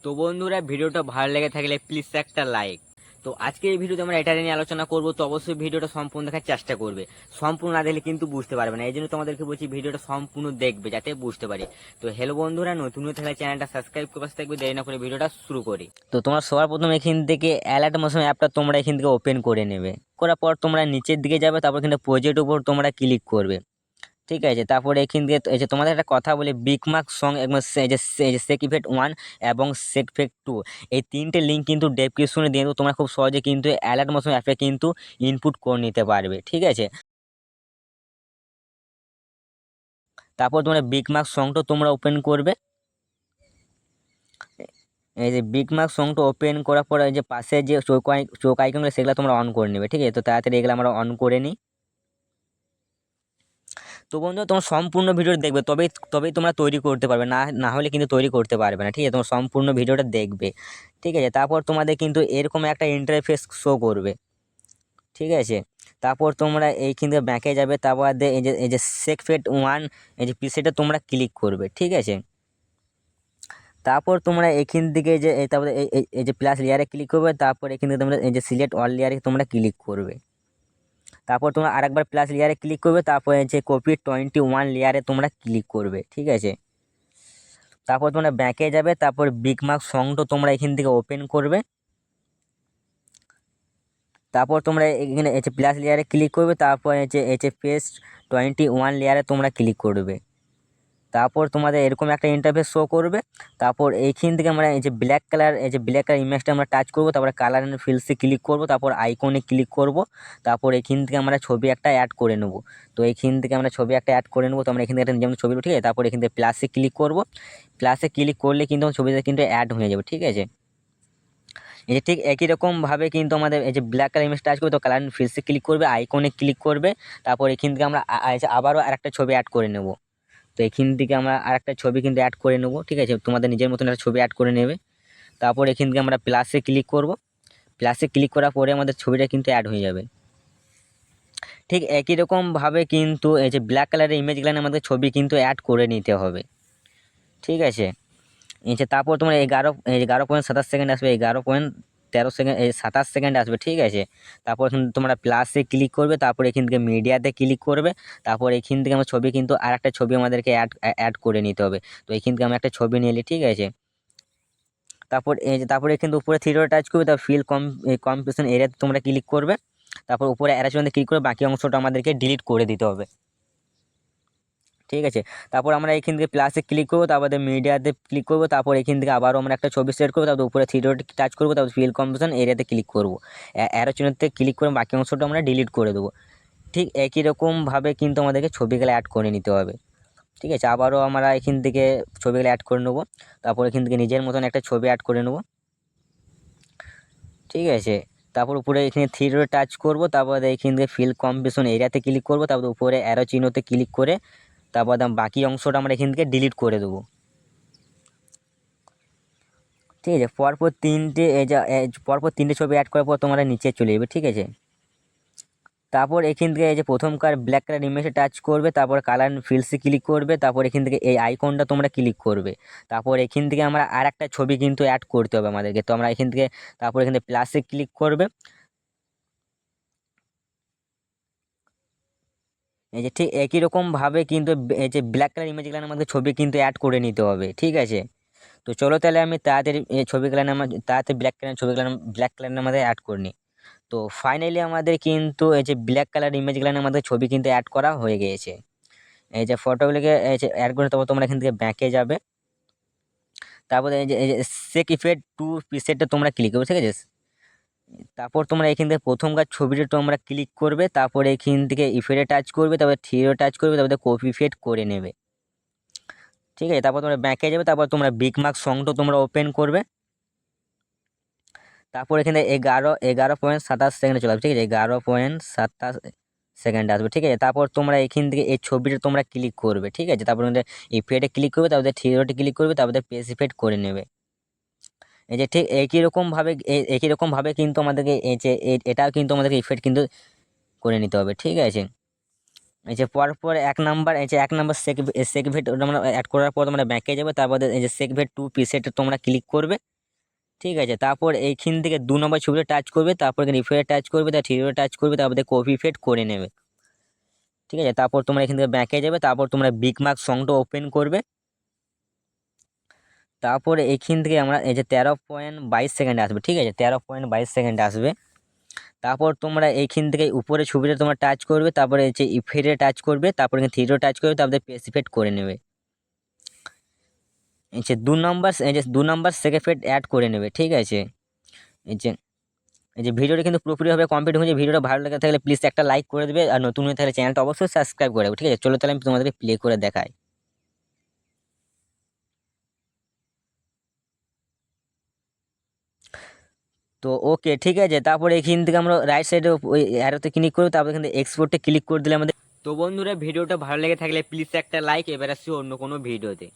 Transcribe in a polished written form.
তো বন্ধুরা, ভিডিওটা ভালো লেগে থাকলে প্লিজ একটা লাইক। তো আজকে এই ভিডিওতে আমরা এটা নিয়ে আলোচনা করব, তো অবশ্যই ভিডিওটা সম্পূর্ণ দেখার চেষ্টা করবে। সম্পূর্ণ না দেখলে কিন্তু বুঝতে পারবে না, এই জন্য তোমাদেরকে বলছি ভিডিওটা সম্পূর্ণ দেখবে যাতে বুঝতে পারি। তো হ্যালো বন্ধুরা, নতুন হয়ে থাকলে চ্যানেলটা সাবস্ক্রাইব করে পাশে থাকবে। দেরি না করে ভিডিওটা শুরু করি। তো তোমার সবার প্রথমে এখান থেকে অ্যালার্ট মোশন অ্যাপটা তোমরা এখান থেকে ওপেন করে নেবে। করার পর তোমরা নিচের দিকে যাবে, তারপর কিন্তু প্রজেক্ট উপর তোমরা ক্লিক করবে। ঠিক আছে, তারপরে এখান থেকে এই যে তোমাদের একটা কথা বলি, বিগমার্ক সং এবং সেকইফেক্ট 1 এবং সেকইফেক্ট 2 এই তিনটে লিঙ্ক কিন্তু ডেসক্রিপশনে দিয়ে দেবো। তোমরা খুব সহজে কিন্তু অ্যালার্ট মোশন অ্যাপে কিন্তু ইনপুট করে নিতে পারবে। ঠিক আছে, তারপর তোমরা বিগমার্ক সংটা তোমরা ওপেন করবে। এই যে বিগমার্ক সংটা ওপেন করার পরে এই যে পাশে যে চোখ আইকনগুলো সেগুলো তোমরা অন করে নেবে। ঠিক আছে, তো তাড়াতাড়ি এগুলো আমরা অন করে নিই। তো বন্ধুরা, তোমরা সম্পূর্ণ ভিডিও দেখবে, তবেই তবেই তোমরা তৈরি করতে পারবে, না না হলে কিন্তু তৈরি করতে পারবে না। ঠিক আছে, তোমরা সম্পূর্ণ ভিডিওটা দেখবে। ঠিক আছে, তারপর তোমাদের কিন্তু এরকম একটা ইন্টারফেস শো করবে। ঠিক আছে, তারপর তোমরা এইখান থেকে ব্যাকে যাবে, তারপর এই যে সেকফেট 1 এই যে পিসিটা তোমরা ক্লিক করবে। ঠিক আছে, তারপর তোমরা এখান থেকে তারপরে এই যে প্লাস লেয়ারে ক্লিক করবে, তারপর এখান থেকে তোমরা এই যে সিলেক্ট অল লেয়ারে তোমরা ক্লিক করবে। তারপর তোমরা আরেকবার প্লাস লেয়ারে ক্লিক করবে, তারপরে যে কপি 21 লেয়ারে তোমরা ক্লিক করবে। ঠিক আছে, তারপর তোমরা ব্যাকে যাবে, তারপর বিগমার্ক সংটা তোমরা এখান থেকে ওপেন করবে। তারপর তোমরা এখানে প্লাস লেয়ারে ক্লিক করবে, তারপর পেস্ট 21 লেয়ারে তোমরা ক্লিক করবে। তারপর তোমাদের এরকম একটা ইন্টারফেস শো করবে। তারপর এইখান থেকে আমরা ব্ল্যাক কালার ইমেজটা আমরা টাচ করব, তারপরে কালার অ্যান্ড ফিল্ডসে ক্লিক করব, তারপর আইকনে ক্লিক করব। তারপর এখান থেকে আমরা ছবি একটা অ্যাড করে নেব। তো এইখান থেকে আমরা ছবি একটা অ্যাড করে নেব। তো আমরা এখান থেকে একটা যেমন ছবি, ঠিক আছে, তারপর এখান থেকে প্লাসে ক্লিক করব। প্লাসে ক্লিক করলে কিন্তু ছবিটা কিন্তু অ্যাড হয়ে যাবে। ঠিক আছে, এই যে ঠিক একই রকমভাবে কিন্তু আমাদের এই যে ব্ল্যাক কালার ইমেজ টাচ করবে, তো কালার ফিল্ডসে ক্লিক করবে, আইকনে ক্লিক করবে। তারপর এখান থেকে আমরা আবারও আরেকটা ছবি অ্যাড করে নেব। তো এখান থেকে আমরা আরেকটা ছবি কিন্তু অ্যাড করে নেব। ঠিক আছে, তোমাদের নিজের মতন একটা ছবি অ্যাড করে নেবে। তারপর এখান থেকে আমরা প্লাসে ক্লিক করব। প্লাসে ক্লিক করার পরে আমাদের ছবিটা কিন্তু অ্যাড হয়ে যাবে। ঠিক একই রকমভাবে কিন্তু এই যে ব্ল্যাক কালারের ইমেজগুলো আমাদের ছবি কিন্তু অ্যাড করে নিতে হবে। ঠিক আছে, এই যে তারপর তোমার 11.27 সেকেন্ড আসবে, 11.13 সেকেন্ড, 27 সেকেন্ড আসবে। ঠিক আছে, তারপর তোমরা প্লাসে ক্লিক করবে, তারপর এখান থেকে মিডিয়াতে ক্লিক করবে। তারপর এখান থেকে আমার ছবি কিন্তু আর একটা ছবি আমাদেরকে অ্যাড করে নিতে হবে। তো এখান থেকে আমরা একটা ছবি নিয়ে নিই। ঠিক আছে, তারপরে কিন্তু উপরে থ্রি ডট টাচ করবে, তারপর ফিল কম্পিটিশন এরিয়াতে তোমরা ক্লিক করবে। তারপর উপরে অ্যারেঞ্জমেন্টে ক্লিক করে বাকি অংশটা আমাদেরকে ডিলিট করে দিতে হবে। ঠিক আছে, তারপর আমরা এখান থেকে প্লাসে ক্লিক করবো, তারপরে মিডিয়াতে ক্লিক করবো, তারপর এখান থেকে আবারও আমরা একটা ছবি সেট করবো, তারপর উপরে থ্রি ডট টাচ করবো, তারপর ফিল কম্পোজিশন এরিয়াতে ক্লিক করবো। অ্যারো চিহ্নতে ক্লিক করে বাকি অংশটা আমরা ডিলিট করে দেবো। ঠিক একই রকমভাবে কিন্তু আমাদেরকে ছবিগুলো অ্যাড করে নিতে হবে। ঠিক আছে, আবারও আমরা এখান থেকে ছবিগুলো অ্যাড করে নেবো। তারপর এখান থেকে নিজের মতন একটা ছবি অ্যাড করে নেবো। ঠিক আছে, তারপর উপরে এখানে থ্রি ডট টাচ করবো, তারপর এখান থেকে ফিল কম্পোজিশন এরিয়াতে ক্লিক করবো, তারপর উপরে অ্যারো চিহ্নতে ক্লিক করে তারপর বাকি অংশটা আমরা এখান থেকে ডিলিট করে দেবো। ঠিক আছে, পরপর তিনটে ছবি অ্যাড করার পর তোমরা নিচে চলে যাবে। ঠিক আছে, তারপর এখান থেকে এই যে প্রথমকার ব্ল্যাক কালার ইমেজে টাচ করবে, তারপর কালার ফিল্ডসে ক্লিক করবে, তারপর এখান থেকে এই আইকনটা তোমরা ক্লিক করবে। তারপর এখান থেকে আমরা আর একটা ছবি কিন্তু অ্যাড করতে হবে আমাদেরকে। তো আমরা এখান থেকে তারপর এখান থেকে প্লাসে ক্লিক করবে। এই যে ঠিক একই রকমভাবে কিন্তু এই যে ব্ল্যাক কালার ইমেজগুলো আমাদের ছবি কিন্তু অ্যাড করে নিতে হবে। ঠিক আছে, তো চলো তাহলে আমি তাড়াতাড়ি এই ছবিগুলো তাড়াতাড়ি ব্ল্যাক কালার আমাদের অ্যাড করে নিই। তো ফাইনালি আমাদের কিন্তু এই যে ব্ল্যাক কালার ইমেজগুলো আমাদের ছবি কিন্তু অ্যাড করা হয়ে গিয়েছে। এই যে ফটোগুলোকে এই যে অ্যাড করে, তারপর তোমরা এখান থেকে ব্যাকে যাবে। তারপরে এই যে সেকইফেক্ট 2 প্রিসেটটা তোমরা ক্লিক করবে। ঠিক আছে, তারপর তোমরা এখান থেকে প্রথমকার ছবিটা তোমরা ক্লিক করবে, তারপরে এখান থেকে ইফেক্টে টাচ করবে, তারপরে থ্রিও টাচ করবে, তারপরে কপি ফেড করে নেবে। ঠিক আছে, তারপর তোমরা ব্যাকে যাবে, তারপর তোমরা বিগমার্ক সংটা তোমরা ওপেন করবে। তারপর এখানে 11.27 সেকেন্ডে চলে আসবে। ঠিক আছে, 11.27 সেকেন্ড আসবে। ঠিক আছে, তারপর তোমরা এখান থেকে এই ছবিটা তোমরা ক্লিক করবে। ঠিক আছে, তারপর ইফেক্টে ক্লিক করবে, তারপরে থ্রি ডটে ক্লিক করবে, তারপরে পেজ ইফেক্ট করে নেবে। এই যে ঠিক একই রকমভাবে কিন্তু আমাদেরকে এই যে এটাও কিন্তু আমাদেরকে ইফেক্ট কিন্তু করে নিতে হবে। ঠিক আছে, এই যে পরপর এক নাম্বার সেকভেট ওটা আমরা অ্যাড করার পর তোমরা ব্যাকে যাবে, তারপর এই যে সেকভেট 2 প্রিসেটে তোমরা ক্লিক করবে। ঠিক আছে, তারপর এইখান থেকে 2 নম্বর ছবিটা টাচ করবে, তারপর এখানে রিফ্রেশে টাচ করবে, তার থ্রি টাচ করবে, তারপর কপি ফেড করে নেবে। ঠিক আছে, তারপর তোমরা এখান থেকে ব্যাকে যাবে, তারপর তোমরা বিগ মার্ক সংটা ওপেন করবে। তারপরে এইখান থেকে আমরা এই যে 13.22 সেকেন্ড আসবে। ঠিক আছে, 13.22 সেকেন্ড আসবে। তারপর তোমরা এইখান থেকে উপরে ছবিটা তোমরা টাচ করবে, তারপরে এই যে ইফেডে টাচ করবে, তারপরে এখানে থ্রিডো টাচ করবে, তারপরে পেসিফেড করে নেবে। এই যে 2 নম্বর সেকেন্ড অ্যাড করে নেবে। ঠিক আছে, এই যে ভিডিওটা কিন্তু পুরোপুরিভাবে কমপ্লিট হয়েছে। ভিডিওটা ভালো লেগে থাকলে প্লিজ একটা লাইক করে দেবে, আর নতুন হয়ে থাকলে চ্যানেলটা অবশ্যই সাবস্ক্রাইব করে দেবে। ঠিক আছে, চলো তাহলে আমি তোমাদেরকে প্লে করে দেখাই। তো ওকে, ঠিক আছে, তারপরে এখান থেকে আমরা রাইট সাইডে ওই অ্যারোতে ক্লিক করবো, তারপরে এখান থেকে এক্সপোর্টে ক্লিক করে দিলে আমাদের। তো বন্ধুরা, ভিডিওটা ভালো লেগে থাকলে প্লিজ একটা লাইক। এবার আসছি অন্য কোনো ভিডিওতে।